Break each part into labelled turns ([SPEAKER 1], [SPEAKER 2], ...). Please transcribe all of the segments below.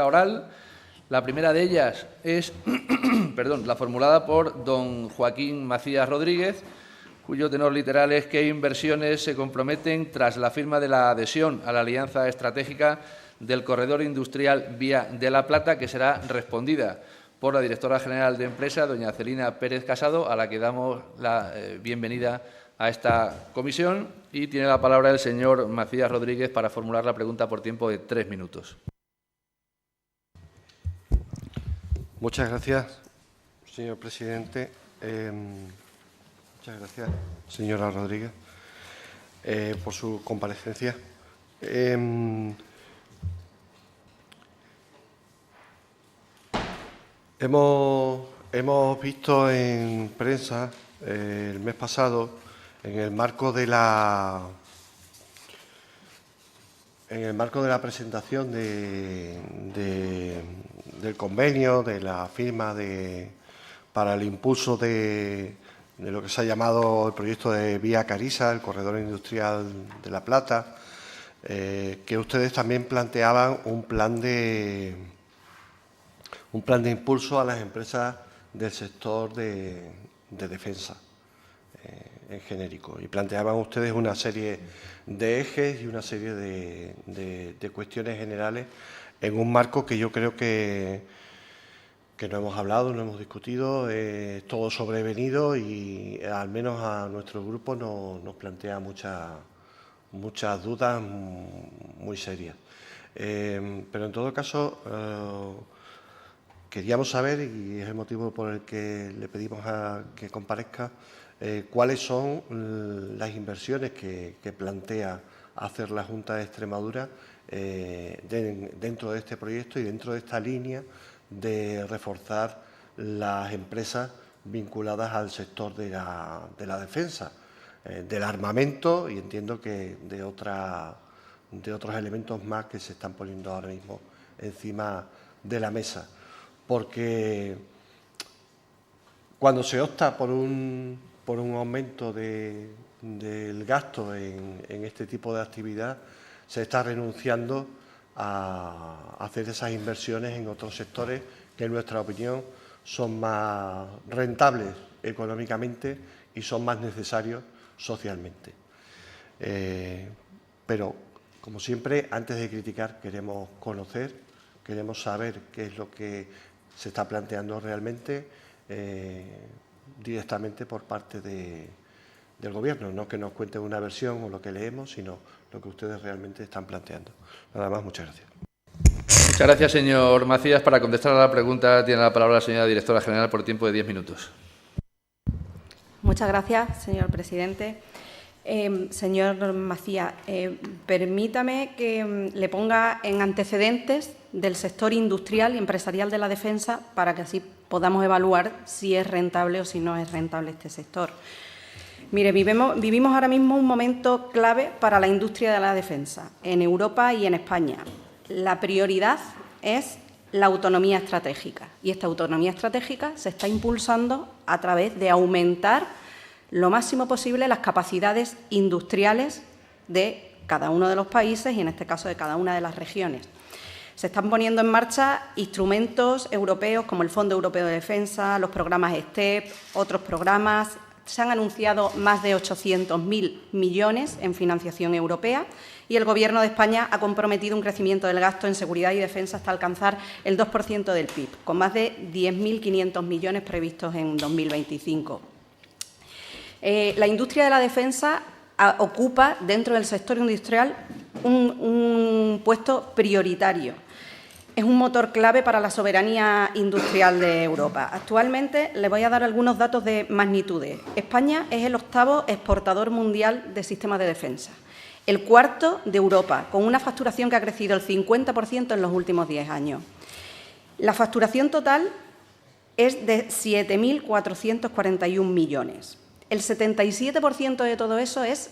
[SPEAKER 1] Oral. La primera de ellas es la formulada por don Joaquín Macías Rodríguez, cuyo tenor literal es: ¿qué inversiones se comprometen tras la firma de la adhesión a la alianza estratégica del corredor industrial Vía de la Plata? Que será respondida por la directora general de empresa, doña Celina Pérez Casado, a la que damos la bienvenida a esta comisión. Y tiene la palabra el señor Macías Rodríguez para formular la pregunta por tiempo de 3 minutos.
[SPEAKER 2] Muchas gracias, señor presidente. Muchas gracias, señora Rodríguez, por su comparecencia. Hemos visto en prensa el mes pasado, en el marco de la presentación del convenio, de la firma para el impulso de lo que se ha llamado el proyecto de Vía Carisa, el corredor industrial de La Plata, que ustedes también planteaban un plan de impulso a las empresas del sector de defensa en genérico, y planteaban ustedes una serie de ejes y una serie de cuestiones generales en un marco que yo creo que no hemos hablado, no hemos discutido, todo sobrevenido, y al menos a nuestro grupo nos plantea muchas dudas muy serias. Pero en todo caso, queríamos saber, y es el motivo por el que le pedimos que comparezca, cuáles son las inversiones que plantea hacer la Junta de Extremadura dentro de este proyecto y dentro de esta línea de reforzar las empresas vinculadas al sector de la defensa, del armamento, y entiendo que de otros elementos más que se están poniendo ahora mismo encima de la mesa. Porque cuando se opta por un aumento del gasto en este tipo de actividad, se está renunciando a hacer esas inversiones en otros sectores que, en nuestra opinión, son más rentables económicamente y son más necesarios socialmente. Pero, como siempre, antes de criticar, queremos conocer, queremos saber qué es lo que se está planteando realmente directamente por parte del Gobierno. No que nos cuenten una versión o lo que leemos, sino lo que ustedes realmente están planteando. Nada más, muchas gracias.
[SPEAKER 1] Muchas gracias, señor Macías. Para contestar a la pregunta tiene la palabra la señora directora general por tiempo de 10 minutos.
[SPEAKER 3] Muchas gracias, señor presidente. Señor Macías, permítame que le ponga en antecedentes del sector industrial y empresarial de la defensa para que así podamos evaluar si es rentable o si no es rentable este sector. Mire, vivimos ahora mismo un momento clave para la industria de la defensa en Europa y en España. La prioridad es la autonomía estratégica, y esta autonomía estratégica se está impulsando a través de aumentar lo máximo posible las capacidades industriales de cada uno de los países y, en este caso, de cada una de las regiones. Se están poniendo en marcha instrumentos europeos como el Fondo Europeo de Defensa, los programas STEP, otros programas. Se han anunciado más de 800.000 millones en financiación europea, y el Gobierno de España ha comprometido un crecimiento del gasto en seguridad y defensa hasta alcanzar el 2% del PIB, con más de 10.500 millones previstos en 2025. La industria de la defensa ocupa dentro del sector industrial un puesto prioritario. Es un motor clave para la soberanía industrial de Europa. Actualmente les voy a dar algunos datos de magnitudes. España es el 8º exportador mundial de sistemas de defensa, el 4º de Europa, con una facturación que ha crecido el 50% en los últimos 10 años. La facturación total es de 7.441 millones. El 77% de todo eso es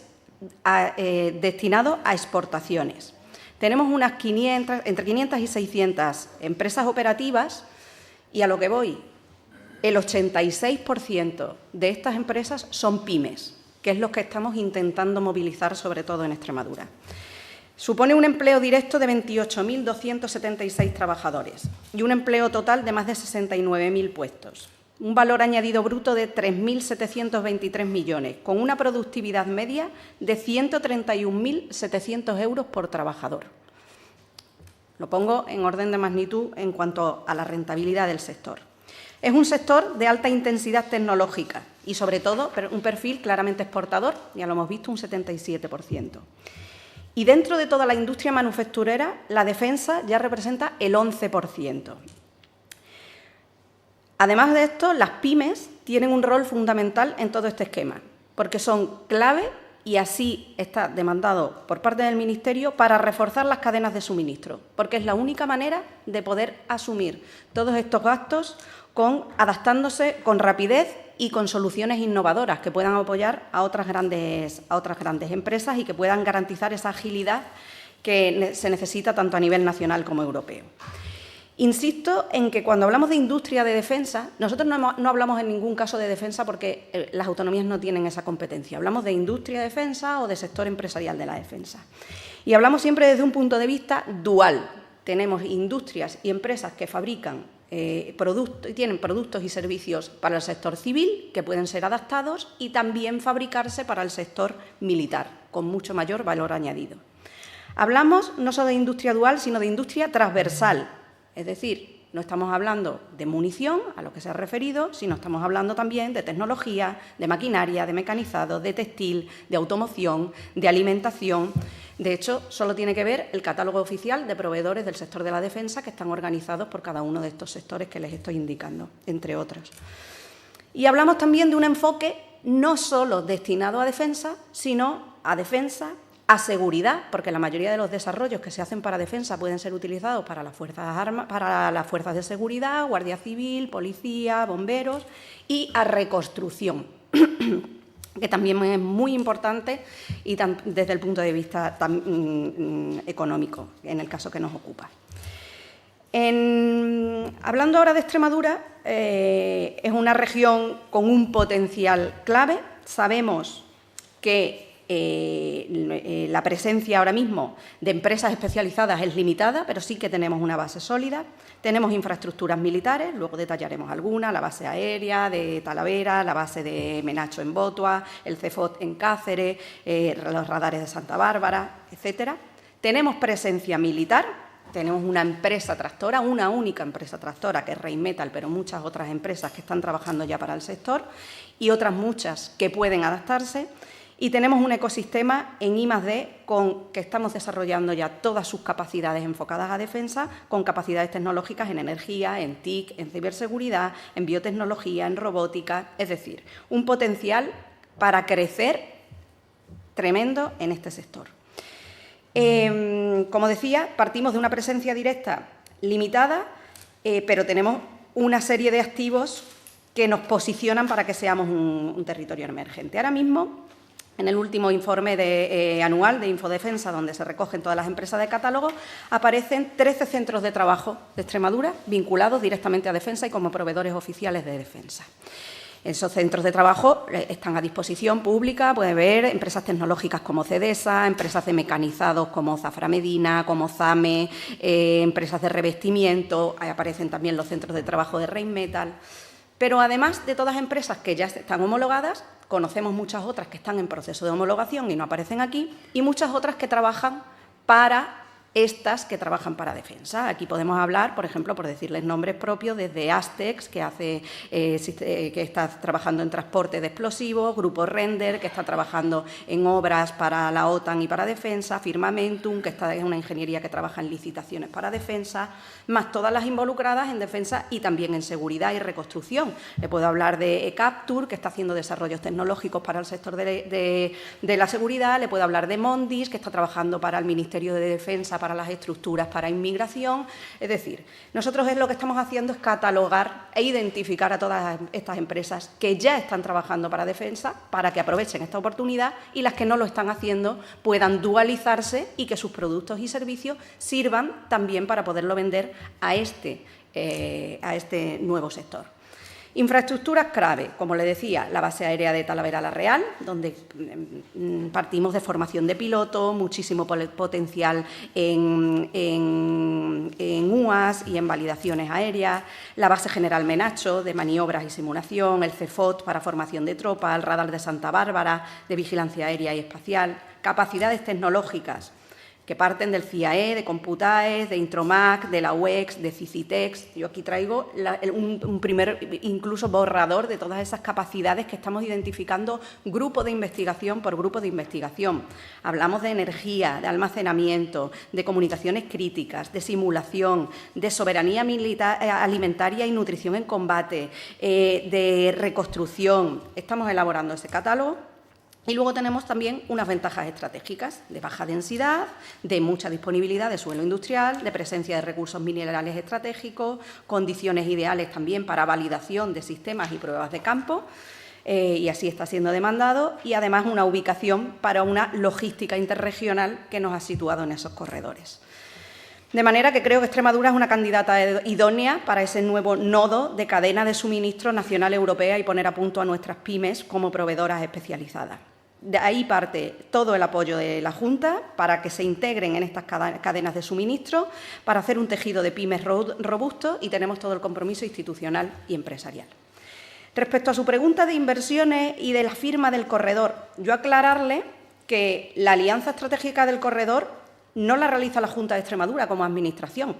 [SPEAKER 3] destinado a exportaciones. Tenemos entre 500 y 600 empresas operativas, y a lo que voy, el 86% de estas empresas son pymes, que es lo que estamos intentando movilizar, sobre todo en Extremadura. Supone un empleo directo de 28.276 trabajadores y un empleo total de más de 69.000 puestos. Un valor añadido bruto de 3.723 millones, con una productividad media de 131.700 euros por trabajador. Lo pongo en orden de magnitud en cuanto a la rentabilidad del sector. Es un sector de alta intensidad tecnológica y, sobre todo, un perfil claramente exportador, ya lo hemos visto, un 77%. Y dentro de toda la industria manufacturera, la defensa ya representa el 11%. Además de esto, las pymes tienen un rol fundamental en todo este esquema, porque son clave y así está demandado por parte del Ministerio para reforzar las cadenas de suministro, porque es la única manera de poder asumir todos estos gastos adaptándose con rapidez y con soluciones innovadoras que puedan apoyar a otras grandes empresas y que puedan garantizar esa agilidad que se necesita tanto a nivel nacional como europeo. Insisto en que cuando hablamos de industria de defensa, nosotros no hablamos en ningún caso de defensa porque las autonomías no tienen esa competencia. Hablamos de industria de defensa o de sector empresarial de la defensa. Y hablamos siempre desde un punto de vista dual. Tenemos industrias y empresas que fabrican tienen productos y servicios para el sector civil que pueden ser adaptados y también fabricarse para el sector militar, con mucho mayor valor añadido. Hablamos no solo de industria dual, sino de industria transversal. Es decir, no estamos hablando de munición, a lo que se ha referido, sino estamos hablando también de tecnología, de maquinaria, de mecanizado, de textil, de automoción, de alimentación. De hecho, solo tiene que ver el catálogo oficial de proveedores del sector de la defensa que están organizados por cada uno de estos sectores que les estoy indicando, entre otros. Y hablamos también de un enfoque no solo destinado a defensa, sino a defensa, a seguridad, porque la mayoría de los desarrollos que se hacen para defensa pueden ser utilizados para las fuerzas de seguridad, Guardia Civil, Policía, Bomberos, y a reconstrucción, que también es muy importante y desde el punto de vista económico, en el caso que nos ocupa. Hablando ahora de Extremadura, es una región con un potencial clave. Sabemos que la presencia ahora mismo de empresas especializadas es limitada, pero sí que tenemos una base sólida. Tenemos infraestructuras militares, luego detallaremos algunas, la base aérea de Talavera, la base de Menacho en Botua, el CEFOT en Cáceres, los radares de Santa Bárbara, etcétera. Tenemos presencia militar, tenemos una empresa tractora, una única empresa tractora que es Rheinmetall, pero muchas otras empresas que están trabajando ya para el sector y otras muchas que pueden adaptarse. Y tenemos un ecosistema en I+D que estamos desarrollando ya todas sus capacidades enfocadas a defensa, con capacidades tecnológicas en energía, en TIC, en ciberseguridad, en biotecnología, en robótica, es decir, un potencial para crecer tremendo en este sector. Como decía, partimos de una presencia directa limitada, pero tenemos una serie de activos que nos posicionan para que seamos un territorio emergente. Ahora mismo, en el último informe anual de Infodefensa, donde se recogen todas las empresas de catálogo, aparecen 13 centros de trabajo de Extremadura vinculados directamente a defensa y como proveedores oficiales de defensa. Esos centros de trabajo están a disposición pública, puede ver empresas tecnológicas como Cedesa, empresas de mecanizados como Zafra Medina, como ZAME, empresas de revestimiento, ahí aparecen también los centros de trabajo de Rheinmetall. Pero además de todas las empresas que ya están homologadas, conocemos muchas otras que están en proceso de homologación y no aparecen aquí, y muchas otras que trabajan para estas que trabajan para defensa. Aquí podemos hablar, por ejemplo, por decirles nombres propios, desde Astex, que está trabajando en transporte de explosivos, Grupo Render, que está trabajando en obras para la OTAN y para defensa, Firmamentum, que es una ingeniería que trabaja en licitaciones para defensa, más todas las involucradas en defensa y también en seguridad y reconstrucción. Le puedo hablar de Capture, que está haciendo desarrollos tecnológicos para el sector de la seguridad, le puedo hablar de Mondis, que está trabajando para el Ministerio de Defensa, para las estructuras para inmigración. Es decir, nosotros lo que estamos haciendo es catalogar e identificar a todas estas empresas que ya están trabajando para defensa para que aprovechen esta oportunidad y las que no lo están haciendo puedan dualizarse y que sus productos y servicios sirvan también para poderlo vender a este nuevo sector. Infraestructuras clave, como le decía, la base aérea de Talavera-La Real, donde partimos de formación de piloto, muchísimo potencial en UAS y en validaciones aéreas, la base General Menacho de maniobras y simulación, el CEFOT para formación de tropas, el radar de Santa Bárbara de vigilancia aérea y espacial, capacidades tecnológicas que parten del CIAE, de Computaes, de Intromac, de la UEX, de Cicitex. Yo aquí traigo un primer incluso borrador de todas esas capacidades que estamos identificando grupo de investigación por grupo de investigación. Hablamos de energía, de almacenamiento, de comunicaciones críticas, de simulación, de soberanía militar, alimentaria y nutrición en combate, de reconstrucción. Estamos elaborando ese catálogo. Y luego tenemos también unas ventajas estratégicas de baja densidad, de mucha disponibilidad de suelo industrial, de presencia de recursos minerales estratégicos, condiciones ideales también para validación de sistemas y pruebas de campo, y así está siendo demandado, y además una ubicación para una logística interregional que nos ha situado en esos corredores. De manera que creo que Extremadura es una candidata idónea para ese nuevo nodo de cadena de suministro nacional europea y poner a punto a nuestras pymes como proveedoras especializadas. De ahí parte todo el apoyo de la Junta para que se integren en estas cadenas de suministro, para hacer un tejido de pymes robusto, y tenemos todo el compromiso institucional y empresarial. Respecto a su pregunta de inversiones y de la firma del corredor, yo aclararle que la alianza estratégica del corredor no la realiza la Junta de Extremadura como Administración.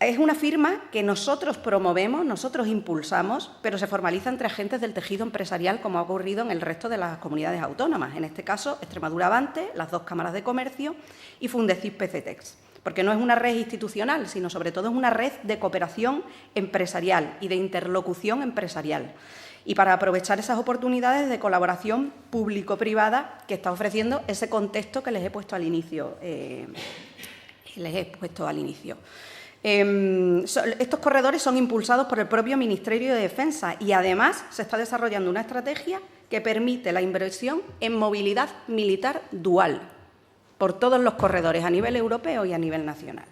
[SPEAKER 3] Es una firma que nosotros promovemos, nosotros impulsamos, pero se formaliza entre agentes del tejido empresarial, como ha ocurrido en el resto de las comunidades autónomas. En este caso, Extremadura Avante, las 2 cámaras de comercio y Fundecip PCTEX. Porque no es una red institucional, sino sobre todo es una red de cooperación empresarial y de interlocución empresarial. Y para aprovechar esas oportunidades de colaboración público-privada que está ofreciendo ese contexto que les he puesto al inicio. Estos corredores son impulsados por el propio Ministerio de Defensa y, además, se está desarrollando una estrategia que permite la inversión en movilidad militar dual por todos los corredores a nivel europeo y a nivel nacional.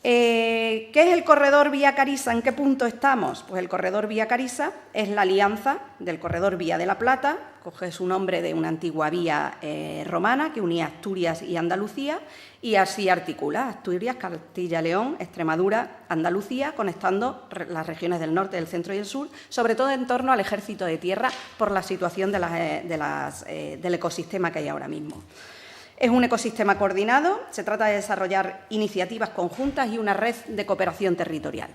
[SPEAKER 3] ¿Qué es el corredor Vía Carisa? ¿En qué punto estamos? Pues el corredor Vía Carisa es la alianza del corredor Vía de la Plata, coge su nombre de una antigua vía romana que unía Asturias y Andalucía, y así articula Asturias, Castilla, León, Extremadura, Andalucía, conectando las regiones del norte, del centro y el sur, sobre todo en torno al ejército de tierra por la situación del ecosistema que hay ahora mismo. Es un ecosistema coordinado, se trata de desarrollar iniciativas conjuntas y una red de cooperación territorial.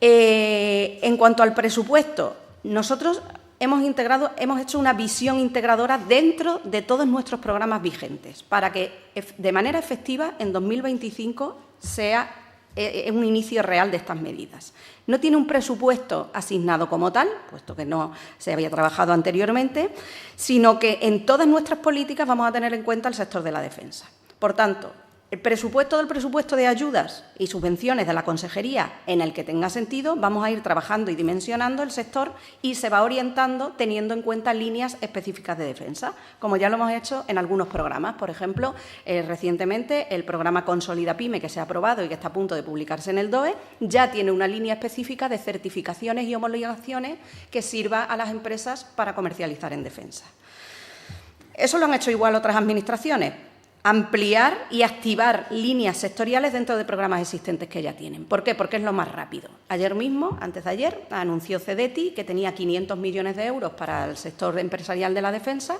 [SPEAKER 3] En cuanto al presupuesto, nosotros hemos hecho una visión integradora dentro de todos nuestros programas vigentes para que de manera efectiva en 2025 sea un inicio real de estas medidas. No tiene un presupuesto asignado como tal, puesto que no se había trabajado anteriormente, sino que en todas nuestras políticas vamos a tener en cuenta el sector de la defensa. Por tanto, el presupuesto de ayudas y subvenciones de la Consejería, en el que tenga sentido, vamos a ir trabajando y dimensionando el sector y se va orientando teniendo en cuenta líneas específicas de defensa, como ya lo hemos hecho en algunos programas. Por ejemplo, recientemente el programa Consolida Pyme, que se ha aprobado y que está a punto de publicarse en el DOE, ya tiene una línea específica de certificaciones y homologaciones que sirva a las empresas para comercializar en defensa. Eso lo han hecho igual otras administraciones. Ampliar y activar líneas sectoriales dentro de programas existentes que ya tienen. ¿Por qué? Porque es lo más rápido. Ayer mismo, antes de ayer, anunció CEDETI que tenía 500 millones de euros para el sector empresarial de la defensa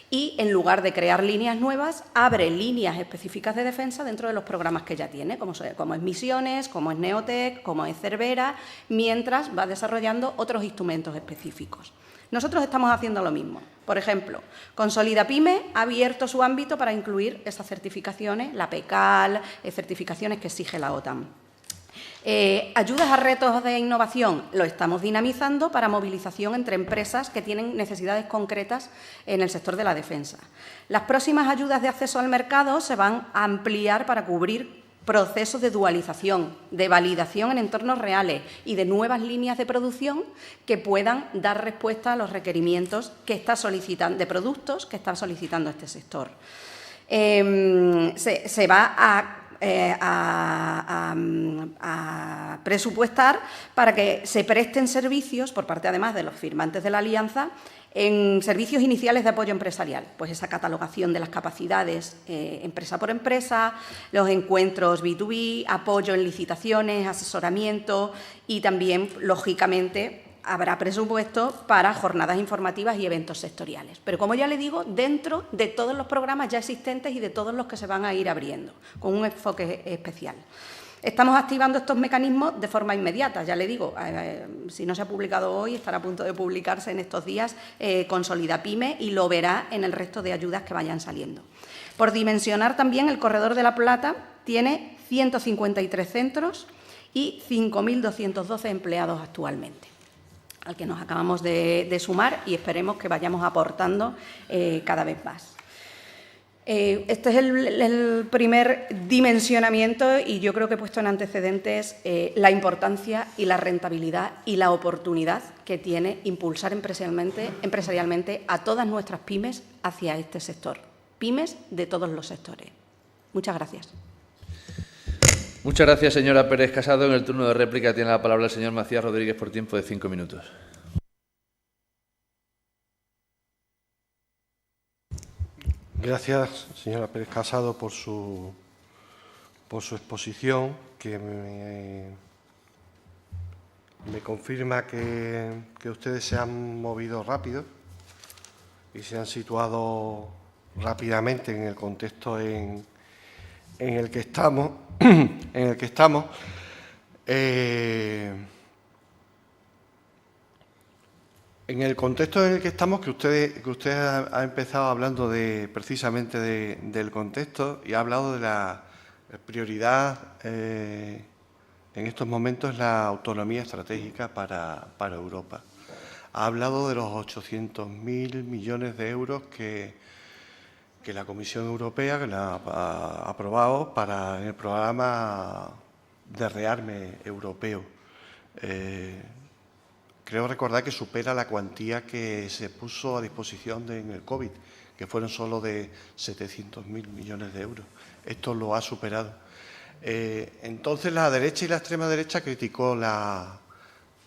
[SPEAKER 3] y, en lugar de crear líneas nuevas, abre líneas específicas de defensa dentro de los programas que ya tiene, como es Misiones, como es Neotec, como es Cervera, mientras va desarrollando otros instrumentos específicos. Nosotros estamos haciendo lo mismo. Por ejemplo, Consolida Pyme ha abierto su ámbito para incluir esas certificaciones, la PECAL, certificaciones que exige la OTAN. Ayudas a retos de innovación, lo estamos dinamizando para movilización entre empresas que tienen necesidades concretas en el sector de la defensa. Las próximas ayudas de acceso al mercado se van a ampliar para cubrir procesos de dualización, de validación en entornos reales y de nuevas líneas de producción que puedan dar respuesta a los requerimientos de productos que está solicitando este sector. Se va a presupuestar para que se presten servicios, por parte además de los firmantes de la alianza, en servicios iniciales de apoyo empresarial, pues esa catalogación de las capacidades empresa por empresa, los encuentros B2B, apoyo en licitaciones, asesoramiento y también, lógicamente, habrá presupuesto para jornadas informativas y eventos sectoriales. Pero, como ya le digo, dentro de todos los programas ya existentes y de todos los que se van a ir abriendo, con un enfoque especial. Estamos activando estos mecanismos de forma inmediata, ya le digo, si no se ha publicado hoy, estará a punto de publicarse en estos días Consolida Pyme y lo verá en el resto de ayudas que vayan saliendo. Por dimensionar también, el Corredor de la Plata tiene 153 centros y 5.212 empleados actualmente, al que nos acabamos de sumar y esperemos que vayamos aportando cada vez más. Este es el primer dimensionamiento y yo creo que he puesto en antecedentes la importancia y la rentabilidad y la oportunidad que tiene impulsar empresarialmente a todas nuestras pymes hacia este sector. Pymes de todos los sectores. Muchas gracias.
[SPEAKER 1] Muchas gracias, señora Pérez Casado. En el turno de réplica tiene la palabra el señor Macías Rodríguez por tiempo de 5 minutos.
[SPEAKER 2] Gracias, señora Pérez Casado, por su exposición, que me confirma que ustedes se han movido rápido y se han situado rápidamente en el contexto en el que estamos. En el contexto en el que estamos, que usted ha empezado hablando precisamente del contexto y ha hablado de la prioridad en estos momentos, la autonomía estratégica para Europa. Ha hablado de los 800.000 millones de euros que la Comisión Europea ha aprobado para el programa de rearme europeo. Creo recordar que supera la cuantía que se puso a disposición en el COVID, que fueron solo de 700.000 millones de euros. Esto lo ha superado. Entonces, la derecha y la extrema derecha criticó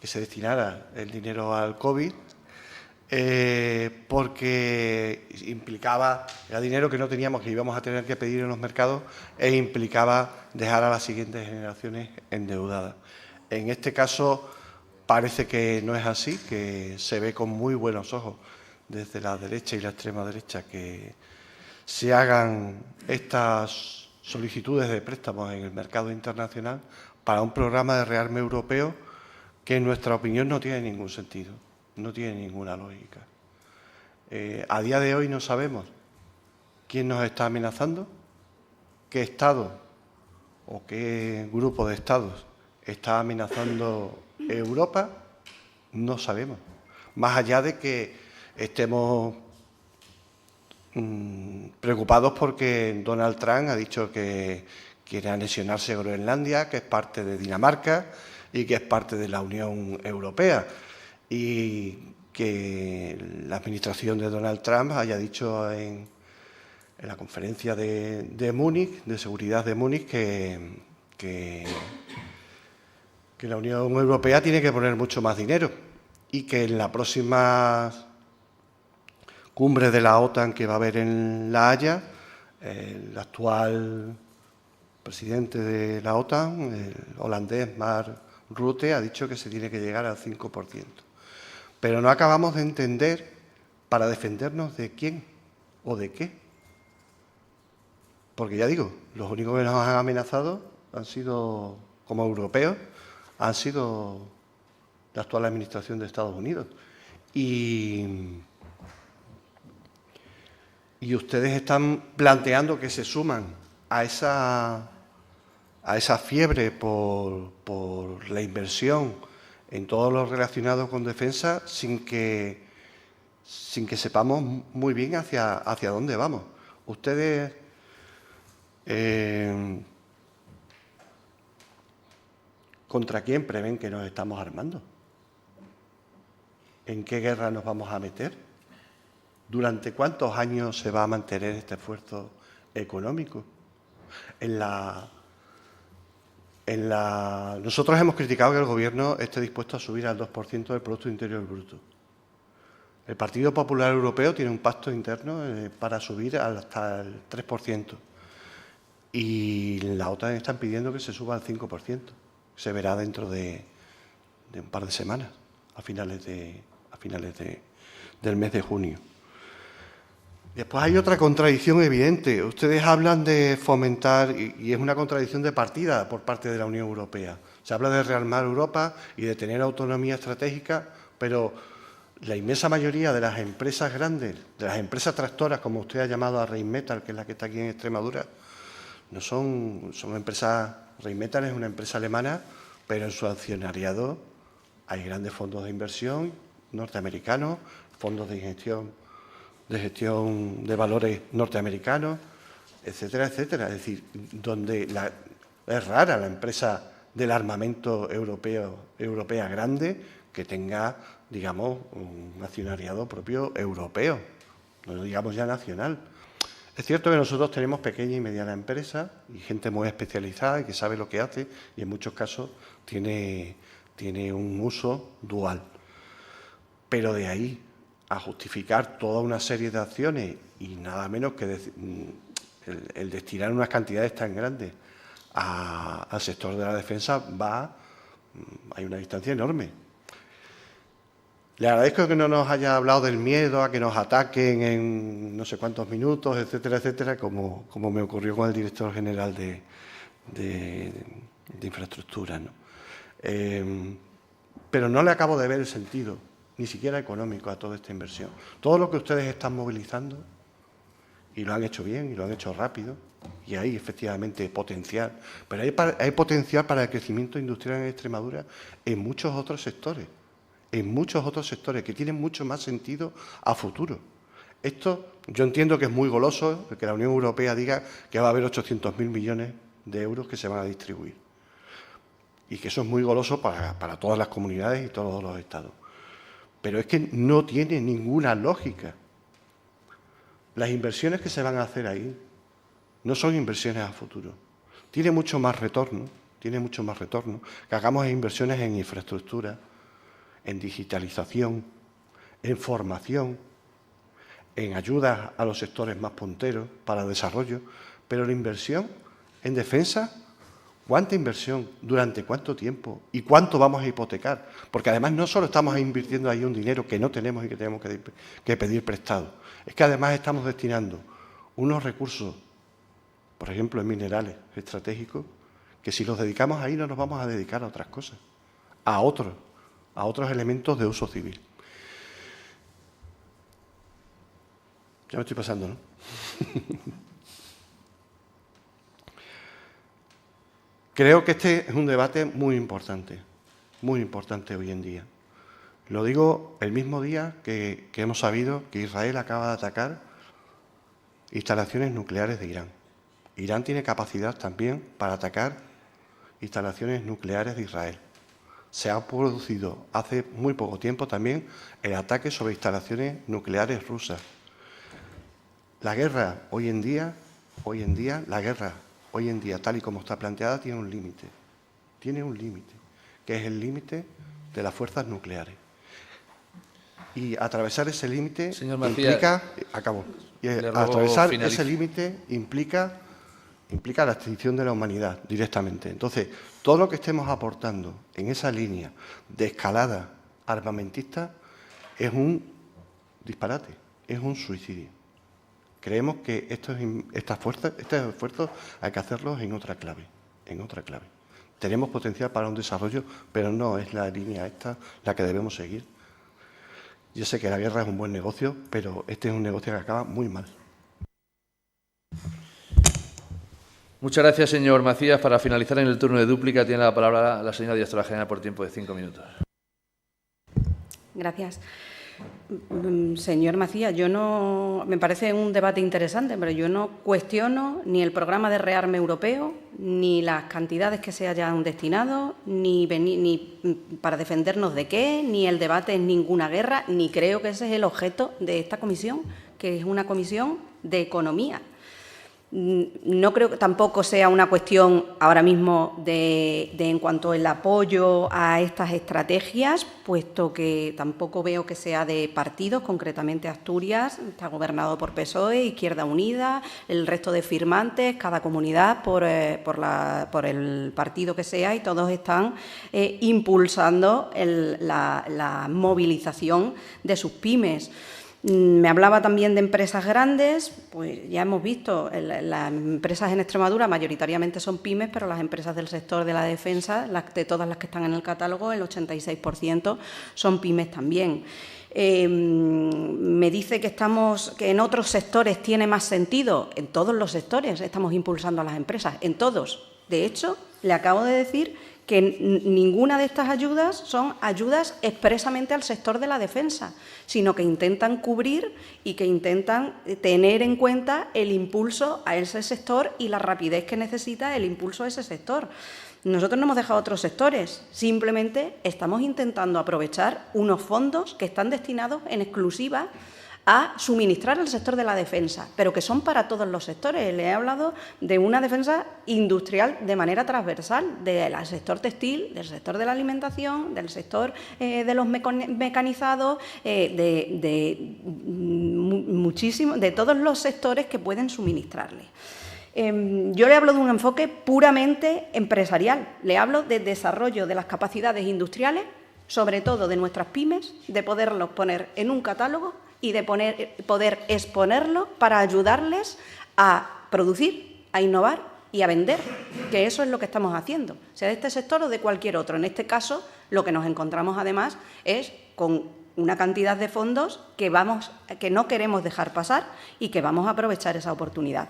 [SPEAKER 2] que se destinara el dinero al COVID porque era dinero que no teníamos, que íbamos a tener que pedir en los mercados e implicaba dejar a las siguientes generaciones endeudadas. En este caso, parece que no es así, que se ve con muy buenos ojos desde la derecha y la extrema derecha que se hagan estas solicitudes de préstamos en el mercado internacional para un programa de rearme europeo que, en nuestra opinión, no tiene ningún sentido, no tiene ninguna lógica. A día de hoy no sabemos quién nos está amenazando, qué Estado o qué grupo de Estados está amenazando Europa, no sabemos. Más allá de que estemos preocupados porque Donald Trump ha dicho que quiere anexionarse a Groenlandia, que es parte de Dinamarca y que es parte de la Unión Europea, y que la administración de Donald Trump haya dicho en la conferencia de Múnich, de seguridad de Múnich, que la Unión Europea tiene que poner mucho más dinero y que en la próxima cumbre de la OTAN que va a haber en La Haya, el actual presidente de la OTAN, el holandés Mark Rutte, ha dicho que se tiene que llegar al 5%. Pero no acabamos de entender para defendernos de quién o de qué. Porque ya digo, los únicos que nos han amenazado han sido, como europeos, han sido la actual administración de Estados Unidos. Y ustedes están planteando que se suman a esa fiebre por la inversión en todo lo relacionado con defensa sin que sepamos muy bien hacia dónde vamos. Ustedes ¿contra quién prevén que nos estamos armando? ¿En qué guerra nos vamos a meter? ¿Durante cuántos años se va a mantener este esfuerzo económico? En la Nosotros hemos criticado que el Gobierno esté dispuesto a subir al 2% del Producto Interior Bruto. El Partido Popular Europeo tiene un pacto interno para subir hasta el 3%. Y la OTAN están pidiendo que se suba al 5%. Se verá dentro de un par de semanas, a finales del mes de junio. Después hay otra contradicción evidente. Ustedes hablan de fomentar, y es una contradicción de partida por parte de la Unión Europea. Se habla de rearmar Europa y de tener autonomía estratégica, pero la inmensa mayoría de las empresas grandes, de las empresas tractoras, como usted ha llamado a Rheinmetall, que es la que está aquí en Extremadura, no son empresas. Rheinmetall es una empresa alemana, pero en su accionariado hay grandes fondos de inversión norteamericanos, fondos de gestión de valores norteamericanos, etcétera, etcétera. Es decir, donde es rara la empresa del armamento europea grande que tenga, digamos, un accionariado propio europeo, no digamos ya nacional. Es cierto que nosotros tenemos pequeña y mediana empresa y gente muy especializada y que sabe lo que hace y en muchos casos tiene un uso dual. Pero de ahí a justificar toda una serie de acciones y nada menos que el destinar unas cantidades tan grandes al sector de la defensa hay una distancia enorme. Le agradezco que no nos haya hablado del miedo a que nos ataquen en no sé cuántos minutos, etcétera, etcétera, como me ocurrió con el director general de infraestructura, ¿no? Pero no le acabo de ver el sentido, ni siquiera económico, a toda esta inversión. Todo lo que ustedes están movilizando, y lo han hecho bien, y lo han hecho rápido, y hay efectivamente potencial, pero hay potencial para el crecimiento industrial en Extremadura en muchos otros sectores. Que tienen mucho más sentido a futuro. Esto yo entiendo que es muy goloso que la Unión Europea diga que va a haber 800.000 millones de euros que se van a distribuir y que eso es muy goloso para todas las comunidades y todos los estados. Pero es que no tiene ninguna lógica. Las inversiones que se van a hacer ahí no son inversiones a futuro. Tiene mucho más retorno que hagamos inversiones en infraestructura, en digitalización, en formación, en ayudas a los sectores más punteros para el desarrollo, pero la inversión en defensa, ¿cuánta inversión? ¿Durante cuánto tiempo? ¿Y cuánto vamos a hipotecar? Porque además no solo estamos invirtiendo ahí un dinero que no tenemos y que tenemos que pedir prestado, es que además estamos destinando unos recursos, por ejemplo en minerales estratégicos, que si los dedicamos ahí no nos vamos a dedicar a otras cosas, a otros elementos de uso civil. Ya me estoy pasando, ¿no? Creo que este es un debate muy importante hoy en día. Lo digo el mismo día que hemos sabido que Israel acaba de atacar instalaciones nucleares de Irán. Irán tiene capacidad también para atacar instalaciones nucleares de Israel. Se ha producido hace muy poco tiempo también el ataque sobre instalaciones nucleares rusas. La guerra hoy en día, tal y como está planteada, tiene un límite, que es el límite de las fuerzas nucleares. Y atravesar ese límite implica la extinción de la humanidad directamente. Entonces, todo lo que estemos aportando en esa línea de escalada armamentista es un disparate, es un suicidio. Creemos que estos esfuerzos hay que hacerlos en otra clave. Tenemos potencial para un desarrollo, pero no es la línea esta la que debemos seguir. Yo sé que la guerra es un buen negocio, pero este es un negocio que acaba muy mal.
[SPEAKER 1] Muchas gracias, señor Macías. Para finalizar en el turno de dúplica, tiene la palabra la señora directora general por tiempo de 5 minutos.
[SPEAKER 3] Gracias. Señor Macías, me parece un debate interesante, pero yo no cuestiono ni el programa de rearme europeo, ni las cantidades que se hayan destinado, ni para defendernos de qué, ni el debate en ninguna guerra, ni creo que ese es el objeto de esta comisión, que es una comisión de economía. No creo que tampoco sea una cuestión ahora mismo de en cuanto al apoyo a estas estrategias, puesto que tampoco veo que sea de partidos, concretamente Asturias está gobernado por PSOE, Izquierda Unida, el resto de firmantes, cada comunidad por el partido que sea, y todos están impulsando la movilización de sus pymes. Me hablaba también de empresas grandes, pues ya hemos visto, las empresas en Extremadura mayoritariamente son pymes, pero las empresas del sector de la defensa, de todas las que están en el catálogo, el 86% son pymes también. Me dice que en otros sectores tiene más sentido. En todos los sectores estamos impulsando a las empresas, en todos. De hecho, le acabo de decir que ninguna de estas ayudas son ayudas expresamente al sector de la defensa, sino que intentan cubrir y que intentan tener en cuenta el impulso a ese sector y la rapidez que necesita el impulso a ese sector. Nosotros no hemos dejado otros sectores, simplemente estamos intentando aprovechar unos fondos que están destinados en exclusiva a suministrar al sector de la defensa, pero que son para todos los sectores. Le he hablado de una defensa industrial de manera transversal, del sector textil, del sector de la alimentación, del sector de los mecanizados, de todos los sectores que pueden suministrarle. Yo le hablo de un enfoque puramente empresarial, le hablo de desarrollo de las capacidades industriales, sobre todo de nuestras pymes, de poderlos poner en un catálogo y de poder exponerlo para ayudarles a producir, a innovar y a vender, que eso es lo que estamos haciendo, sea de este sector o de cualquier otro. En este caso, lo que nos encontramos además es con una cantidad de fondos que no queremos dejar pasar y que vamos a aprovechar esa oportunidad.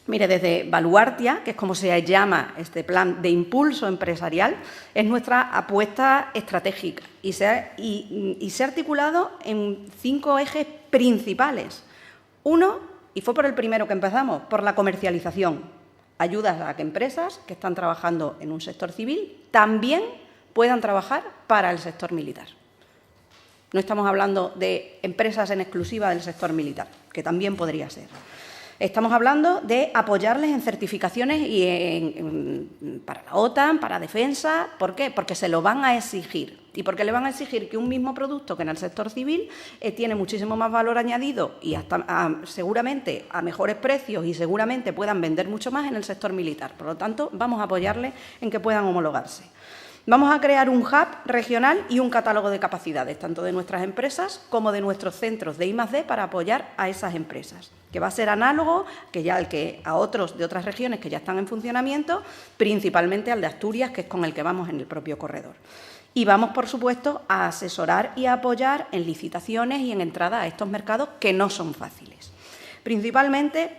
[SPEAKER 3] Mire, desde Baluartia, que es como se llama este plan de impulso empresarial, es nuestra apuesta estratégica y se ha articulado en 5 ejes principales. Uno, y fue por el primero que empezamos, por la comercialización. Ayudas a que empresas que están trabajando en un sector civil también puedan trabajar para el sector militar. No estamos hablando de empresas en exclusiva del sector militar, que también podría ser. Estamos hablando de apoyarles en certificaciones para la OTAN, para defensa. ¿Por qué? Porque se lo van a exigir. Y porque le van a exigir que un mismo producto que en el sector civil tiene muchísimo más valor añadido y hasta seguramente a mejores precios y seguramente puedan vender mucho más en el sector militar. Por lo tanto, vamos a apoyarles en que puedan homologarse. Vamos a crear un hub regional y un catálogo de capacidades, tanto de nuestras empresas como de nuestros centros de I+D para apoyar a esas empresas, que va a ser análogo a otros de otras regiones que ya están en funcionamiento, principalmente al de Asturias, que es con el que vamos en el propio corredor. Y vamos, por supuesto, a asesorar y a apoyar en licitaciones y en entrada a estos mercados que no son fáciles. Principalmente,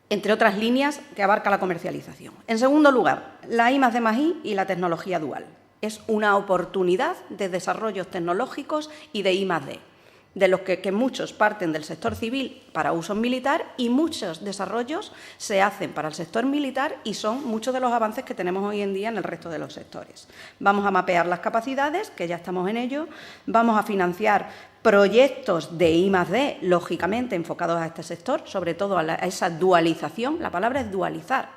[SPEAKER 3] entre otras líneas que abarca la comercialización. En segundo lugar, la I+D+I y la tecnología dual. Es una oportunidad de desarrollos tecnológicos y de I+D, de los que muchos parten del sector civil para uso militar y muchos desarrollos se hacen para el sector militar y son muchos de los avances que tenemos hoy en día en el resto de los sectores. Vamos a mapear las capacidades, que ya estamos en ello, vamos a financiar proyectos de I+D, lógicamente enfocados a este sector, sobre todo a esa dualización, la palabra es dualizar.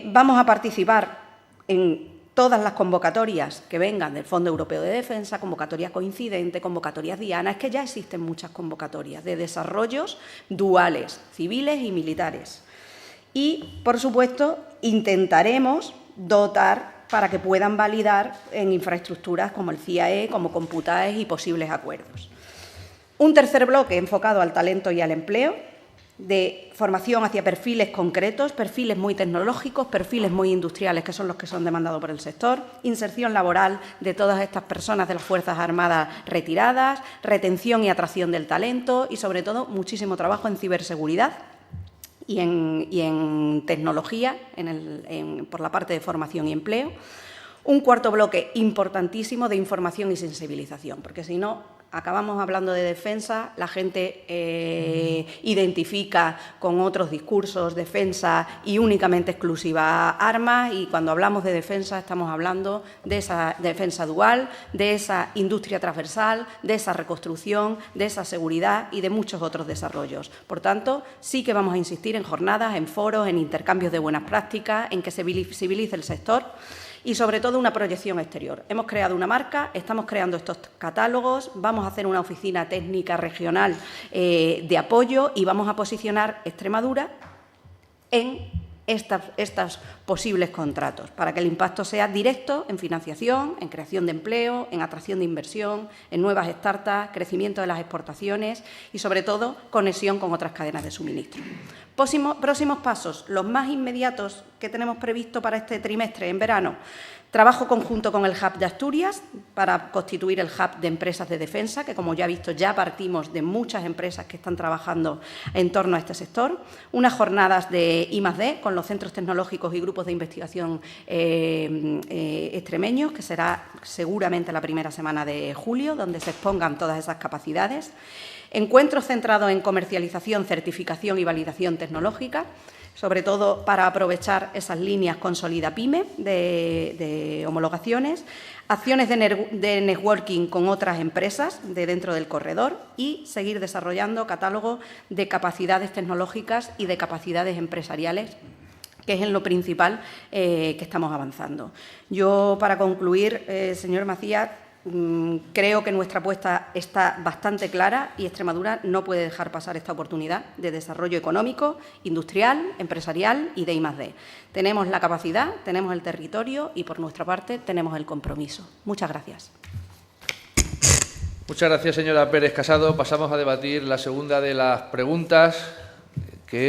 [SPEAKER 3] Vamos a participar en todas las convocatorias que vengan del Fondo Europeo de Defensa, convocatoria coincidente, convocatorias diana, es que ya existen muchas convocatorias de desarrollos duales, civiles y militares. Y, por supuesto, intentaremos dotar para que puedan validar en infraestructuras como el CIAE, como Computaes y posibles acuerdos. Un tercer bloque enfocado al talento y al empleo, de formación hacia perfiles concretos, perfiles muy tecnológicos, perfiles muy industriales, que son los que son demandados por el sector, inserción laboral de todas estas personas de las Fuerzas Armadas retiradas, retención y atracción del talento y, sobre todo, muchísimo trabajo en ciberseguridad y en tecnología, por la parte de formación y empleo. Un cuarto bloque importantísimo de información y sensibilización, porque si no, acabamos hablando de defensa, la gente identifica con otros discursos defensa y únicamente exclusiva armas, y cuando hablamos de defensa estamos hablando de esa defensa dual, de esa industria transversal, de esa reconstrucción, de esa seguridad y de muchos otros desarrollos. Por tanto, sí que vamos a insistir en jornadas, en foros, en intercambios de buenas prácticas, en que se visibilice el sector y, sobre todo, una proyección exterior. Hemos creado una marca, estamos creando estos catálogos, vamos a hacer una oficina técnica regional de apoyo y vamos a posicionar Extremadura en estos posibles contratos, para que el impacto sea directo en financiación, en creación de empleo, en atracción de inversión, en nuevas startups, crecimiento de las exportaciones y, sobre todo, conexión con otras cadenas de suministro. Próximos pasos, los más inmediatos que tenemos previsto para este trimestre, en verano. Trabajo conjunto con el Hub de Asturias para constituir el Hub de Empresas de Defensa, que, como ya he visto, ya partimos de muchas empresas que están trabajando en torno a este sector. Unas jornadas de I+D con los centros tecnológicos y grupos de investigación extremeños, que será seguramente la primera semana de julio, donde se expongan todas esas capacidades. Encuentros centrados en comercialización, certificación y validación tecnológica, sobre todo para aprovechar esas líneas con Solida-Pyme de homologaciones, acciones de networking con otras empresas de dentro del corredor y seguir desarrollando catálogos de capacidades tecnológicas y de capacidades empresariales, que es en lo principal que estamos avanzando. Yo, para concluir, señor Macías, creo que nuestra apuesta está bastante clara y Extremadura no puede dejar pasar esta oportunidad de desarrollo económico, industrial, empresarial y de I+D. Tenemos la capacidad, tenemos el territorio y, por nuestra parte, tenemos el compromiso. Muchas gracias.
[SPEAKER 1] Muchas gracias, señora Pérez Casado. Pasamos a debatir la segunda de las preguntas, que es